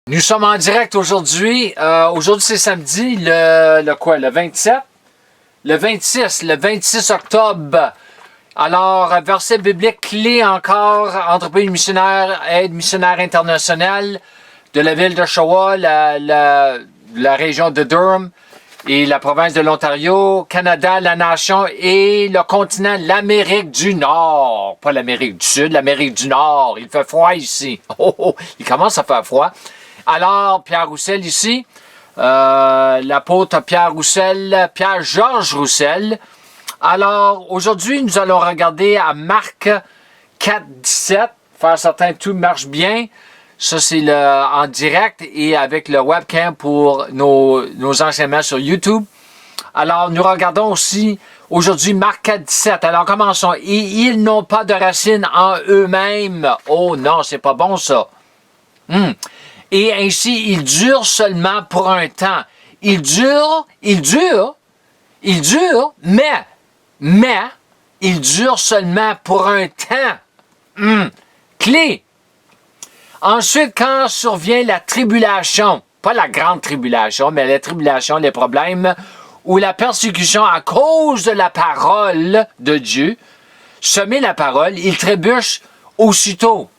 Nous sommes en direct aujourd'hui. Aujourd'hui, c'est samedi, le 27? Le 26 octobre. Alors, verset biblique clé encore, entreprise missionnaire, aide missionnaire internationale de la ville d'Oshawa, la région de Durham et la province de l'Ontario, Canada, la nation et le continent, l'Amérique du Nord. Pas l'Amérique du Sud, l'Amérique du Nord. Il fait froid ici. Il commence à faire froid. Alors, Pierre Roussel ici, l'apôtre Pierre Roussel, Pierre-Georges Roussel. Alors, aujourd'hui, nous allons regarder à Marc 4, 17, faire certain que tout marche bien. Ça, c'est en direct et avec le webcam pour nos enseignements sur YouTube. Alors, nous regardons aussi aujourd'hui Marc 4, 17. Alors, commençons. Et ils n'ont pas de racines en eux-mêmes. Oh non, c'est pas bon ça. Et ainsi, il dure seulement pour un temps. Il dure, mais il dure seulement pour un temps. Clé. Ensuite, quand survient la tribulation, pas la grande tribulation, mais la tribulation, les problèmes, ou la persécution à cause de la parole de Dieu, semer la parole, il trébuche aussitôt.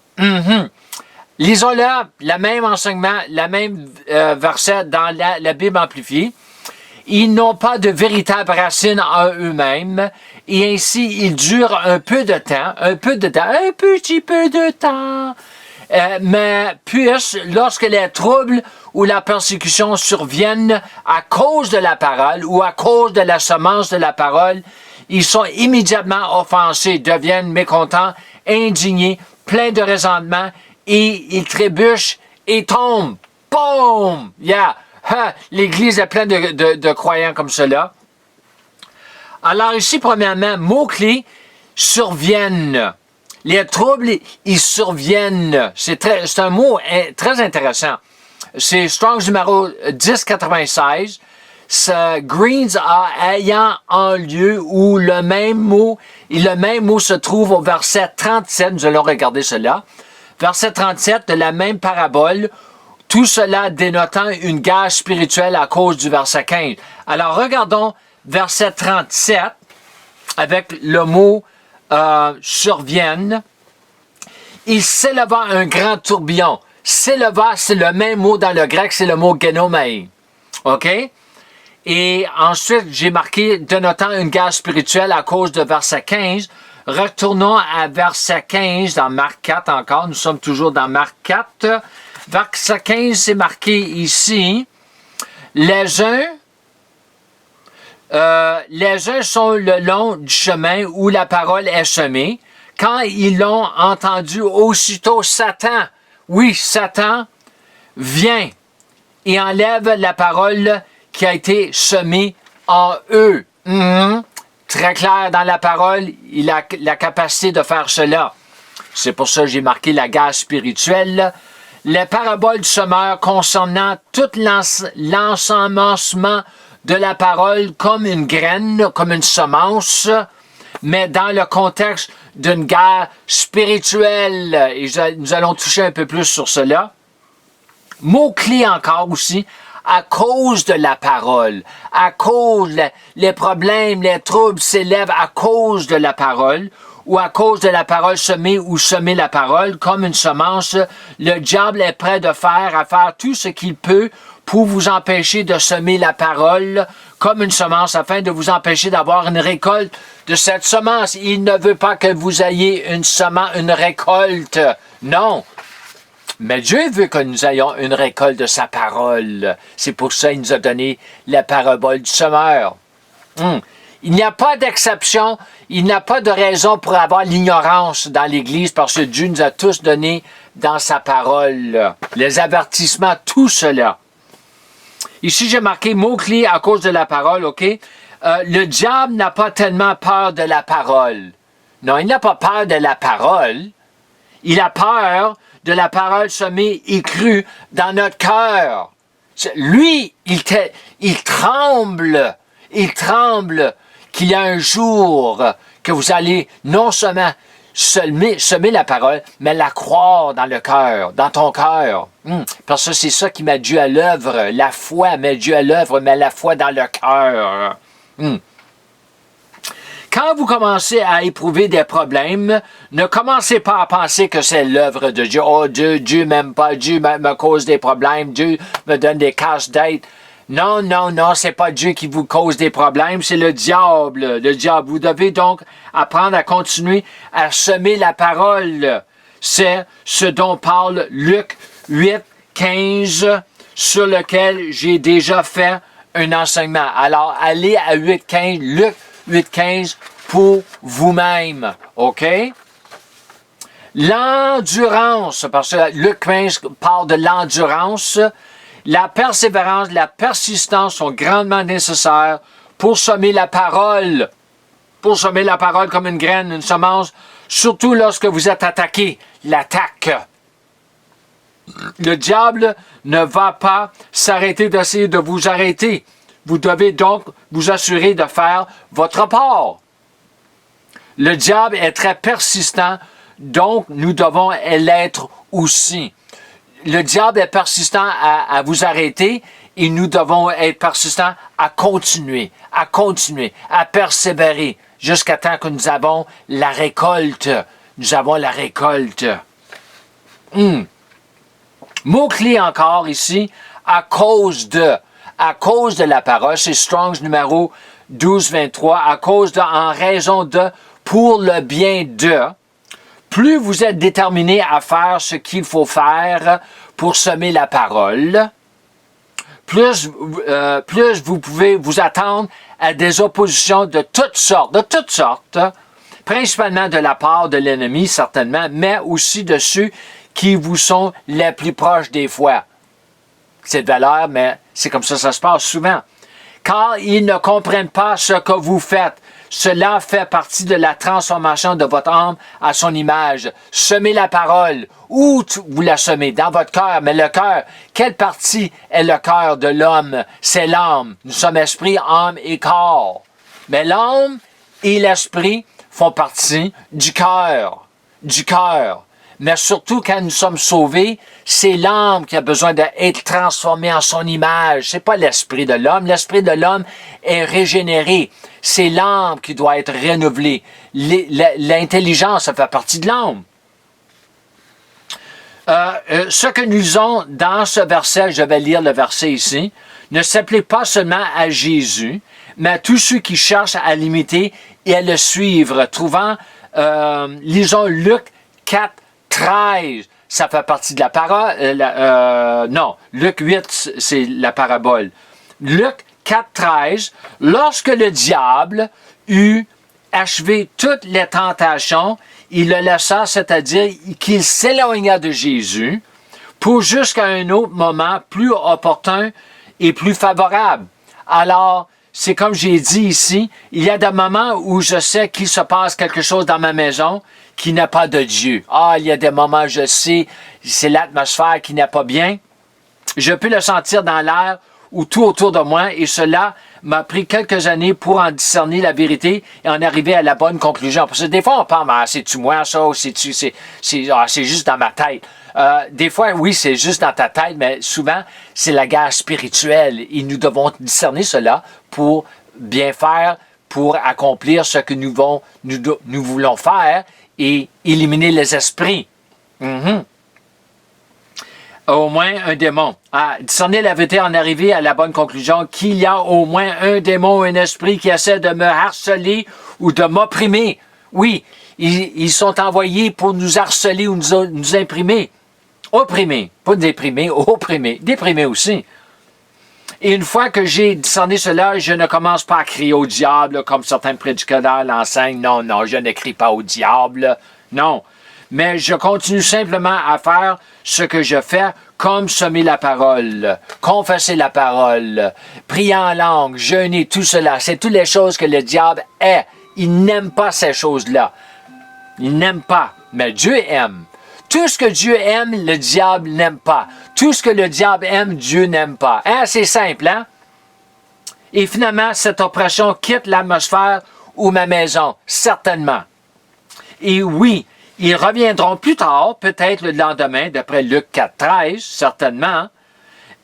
Lisons là le même enseignement, le même verset dans la Bible amplifiée. Ils n'ont pas de véritable racine en eux-mêmes, et ainsi ils durent un petit peu de temps. Mais puissent, lorsque les troubles ou la persécution surviennent à cause de la parole ou à cause de la semence de la parole, ils sont immédiatement offensés, deviennent mécontents, indignés, pleins de ressentement, et ils trébuchent et tombent. Boum! Yeah! L'Église est pleine de croyants comme cela. Alors ici, premièrement, mot-clé, surviennent. Les troubles, ils surviennent. C'est un mot très intéressant. C'est Strong's numéro 1096. Greens ayant en lieu où le même mot se trouve au verset 37. Nous allons regarder cela. Verset 37 de la même parabole, tout cela dénotant une guerre spirituelle à cause du verset 15. Alors, regardons verset 37 avec le mot surviennent. Il s'éleva un grand tourbillon. S'éleva, c'est le même mot dans le grec, c'est le mot genomai. OK? Et ensuite, j'ai marqué dénotant une guerre spirituelle à cause de verset 15. Retournons à verset 15 dans Marc 4 encore. Nous sommes toujours dans Marc 4. Verset 15, c'est marqué ici. Les uns sont le long du chemin où la parole est semée. Quand ils l'ont entendu, aussitôt Satan, vient et enlève la parole qui a été semée en eux. Très clair dans la parole, il a la capacité de faire cela. C'est pour ça que j'ai marqué la guerre spirituelle. Les paraboles du semeur concernant tout l'ensemencement de la parole comme une graine, comme une semence, mais dans le contexte d'une guerre spirituelle. Et nous allons toucher un peu plus sur cela. Mot-clé encore aussi, à cause de la parole, à cause les problèmes, les troubles s'élèvent à cause de la parole, ou à cause de la parole semée ou semer la parole, comme une semence, le diable est prêt à faire tout ce qu'il peut pour vous empêcher de semer la parole comme une semence, afin de vous empêcher d'avoir une récolte de cette semence. Il ne veut pas que vous ayez une récolte. Non. Mais Dieu veut que nous ayons une récolte de sa parole. C'est pour ça qu'il nous a donné la parabole du semeur. Il n'y a pas d'exception, il n'y a pas de raison pour avoir l'ignorance dans l'Église parce que Dieu nous a tous donné dans sa parole les avertissements, tout cela. Ici, j'ai marqué mot-clé à cause de la parole, OK? Le diable n'a pas tellement peur de la parole. Non, il n'a pas peur de la parole. Il a peur de la parole semée et crue dans notre cœur. Lui, il tremble qu'il y a un jour que vous allez non seulement semer la parole, mais la croire dans le cœur, dans ton cœur. Parce que c'est ça qui met Dieu à l'œuvre. La foi met Dieu à l'œuvre, mais la foi dans le cœur. Quand vous commencez à éprouver des problèmes, ne commencez pas à penser que c'est l'œuvre de Dieu. Oh, Dieu m'aime pas, Dieu me cause des problèmes, Dieu me donne des casse-têtes. Non, non, non, c'est pas Dieu qui vous cause des problèmes, c'est le diable. Le diable. Vous devez donc apprendre à continuer à semer la parole. C'est ce dont parle Luc 8, 15, sur lequel j'ai déjà fait un enseignement. Alors, allez à 8, 15, Luc 8, 15 pour vous-même. OK? L'endurance, parce que Luc 15 parle de l'endurance. La persévérance, la persistance sont grandement nécessaires pour semer la parole. Pour semer la parole comme une graine, une semence, surtout lorsque vous êtes attaqué. L'attaque. Le diable ne va pas s'arrêter d'essayer de vous arrêter. Vous devez donc vous assurer de faire votre part. Le diable est très persistant, donc nous devons l'être aussi. Le diable est persistant à vous arrêter et nous devons être persistants à continuer, à persévérer jusqu'à temps que nous avons la récolte. Nous avons la récolte. Mot-clé encore ici, à cause de la parole, c'est Strong's numéro 1223, à cause de, en raison de, pour le bien de. Plus vous êtes déterminé à faire ce qu'il faut faire pour semer la parole, plus vous pouvez vous attendre à des oppositions de toutes sortes, principalement de la part de l'ennemi, certainement, mais aussi de ceux qui vous sont les plus proches des fois. C'est de valeur, mais c'est comme ça se passe souvent. Car ils ne comprennent pas ce que vous faites. Cela fait partie de la transformation de votre âme à son image. Semez la parole. Où vous la semez? Dans votre cœur. Mais le cœur, quelle partie est le cœur de l'homme? C'est l'âme. Nous sommes esprit, âme et corps. Mais l'âme et l'esprit font partie du cœur. Du cœur. Mais surtout, quand nous sommes sauvés, c'est l'âme qui a besoin d'être transformée en son image. C'est pas l'esprit de l'homme. L'esprit de l'homme est régénéré. C'est l'âme qui doit être renouvelée. L'intelligence, ça fait partie de l'âme. Ce que nous lisons dans ce verset, je vais lire le verset ici, ne s'applique pas seulement à Jésus, mais à tous ceux qui cherchent à l'imiter et à le suivre. Lisons Luc 4, 13, ça fait partie de la parole. Non, Luc 8, c'est la parabole. Luc 4, 13, lorsque le diable eut achevé toutes les tentations, il le laissa, c'est-à-dire qu'il s'éloigna de Jésus pour jusqu'à un autre moment plus opportun et plus favorable. Alors, c'est comme j'ai dit ici, il y a des moments où je sais qu'il se passe quelque chose dans ma maison qui n'a pas de Dieu. Il y a des moments, je sais, c'est l'atmosphère qui n'est pas bien. Je peux le sentir dans l'air ou tout autour de moi et cela m'a pris quelques années pour en discerner la vérité et en arriver à la bonne conclusion. Parce que des fois, on pense, c'est-tu moi ça ou c'est juste dans ma tête. Des fois, oui, c'est juste dans ta tête, mais souvent, c'est la guerre spirituelle et nous devons discerner cela pour bien faire, pour accomplir ce que nous voulons faire et éliminer les esprits. Au moins un démon. Discerner la vérité, en arriver à la bonne conclusion qu'il y a au moins un démon, un esprit qui essaie de me harceler ou de m'opprimer. Oui, ils sont envoyés pour nous harceler ou nous imprimer. Opprimer, pas déprimer, opprimer. Déprimer aussi. Et une fois que j'ai discerné cela, je ne commence pas à crier au diable, comme certains prédicateurs l'enseignent. Non, non, je ne crie pas au diable. Non. Mais je continue simplement à faire ce que je fais, comme semer la parole, confesser la parole, prier en langue, jeûner, tout cela. C'est toutes les choses que le diable est. Il n'aime pas ces choses-là. Il n'aime pas, mais Dieu aime. Tout ce que Dieu aime, le diable n'aime pas. Tout ce que le diable aime, Dieu n'aime pas. C'est simple, hein? Et finalement, cette oppression quitte l'atmosphère ou ma maison, certainement. Et oui, Ils reviendront plus tard, peut-être le lendemain, d'après Luc 4,13, certainement,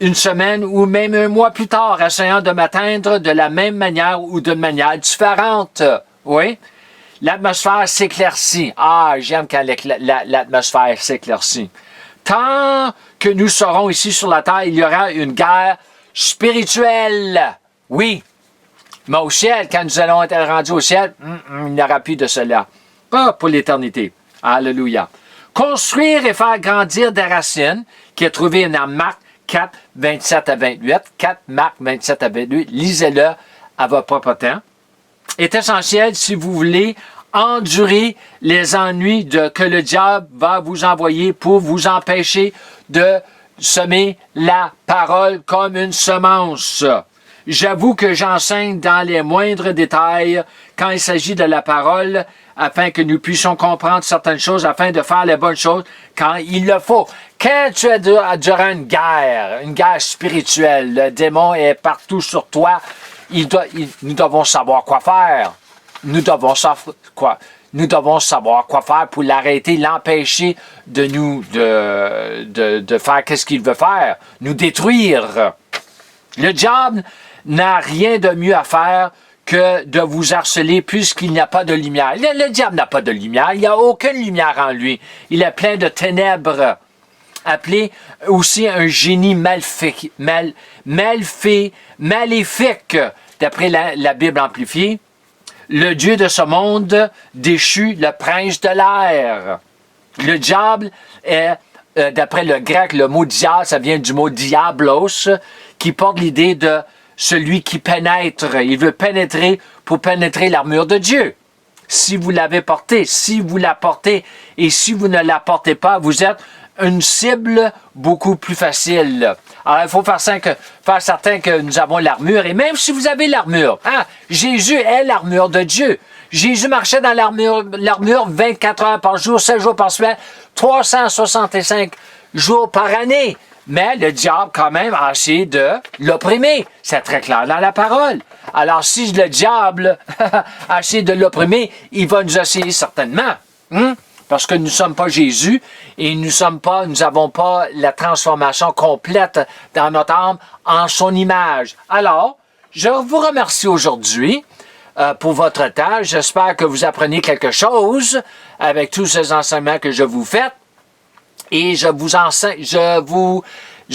une semaine ou même un mois plus tard, essayant de m'atteindre de la même manière ou d'une manière différente. Oui? L'atmosphère s'éclaircit. Ah, j'aime quand l'atmosphère s'éclaircit. Tant que nous serons ici sur la terre, il y aura une guerre spirituelle. Oui. Mais au ciel, quand nous allons être rendus au ciel, il n'y aura plus de cela. Pas pour l'éternité. Alléluia. Construire et faire grandir des racines, qui est trouvé dans Marc 4, 27 à 28. 4 Marc 27 à 28. Lisez-le à votre propre temps. Est essentiel si vous voulez endurer les ennuis que le diable va vous envoyer pour vous empêcher de semer la parole comme une semence. J'avoue que j'enseigne dans les moindres détails quand il s'agit de la parole afin que nous puissions comprendre certaines choses, afin de faire les bonnes choses quand il le faut. Quand tu es durant une guerre spirituelle, le démon est partout sur toi, nous devons savoir quoi faire. Nous devons savoir quoi faire pour l'arrêter, l'empêcher de faire qu'est-ce qu'il veut faire, nous détruire. Le diable n'a rien de mieux à faire que de vous harceler puisqu'il n'y a pas de lumière. Le diable n'a pas de lumière, il n'y a aucune lumière en lui. Il est plein de ténèbres, appelé aussi un génie maléfique, d'après la Bible amplifiée. Le Dieu de ce monde déchu, le prince de l'air. Le diable est, d'après le grec, le mot diable, ça vient du mot diablos, qui porte l'idée de celui qui pénètre. Il veut pénétrer pour pénétrer l'armure de Dieu. Si vous l'avez portée, si vous la portez, et si vous ne la portez pas, vous êtes une cible beaucoup plus facile. Alors, il faut faire certain que nous avons l'armure. Et même si vous avez l'armure, Jésus est l'armure de Dieu. Jésus marchait dans l'armure 24 heures par jour, 7 jours par semaine, 365 jours par année. Mais le diable, quand même, a essayé de l'opprimer. C'est très clair dans la parole. Alors, si le diable a essayé de l'opprimer, il va nous essayer certainement. Parce que nous ne sommes pas Jésus et nous n'avons pas la transformation complète dans notre âme en son image. Alors, je vous remercie aujourd'hui pour votre temps. J'espère que vous apprenez quelque chose avec tous ces enseignements que je vous fais. Et je vous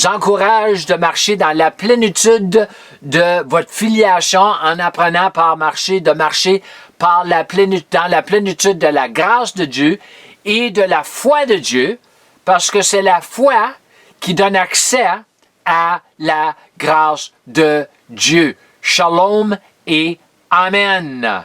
encourage de marcher dans la plénitude de votre filiation en apprenant dans la plénitude de la grâce de Dieu et de la foi de Dieu, parce que c'est la foi qui donne accès à la grâce de Dieu. Shalom et Amen.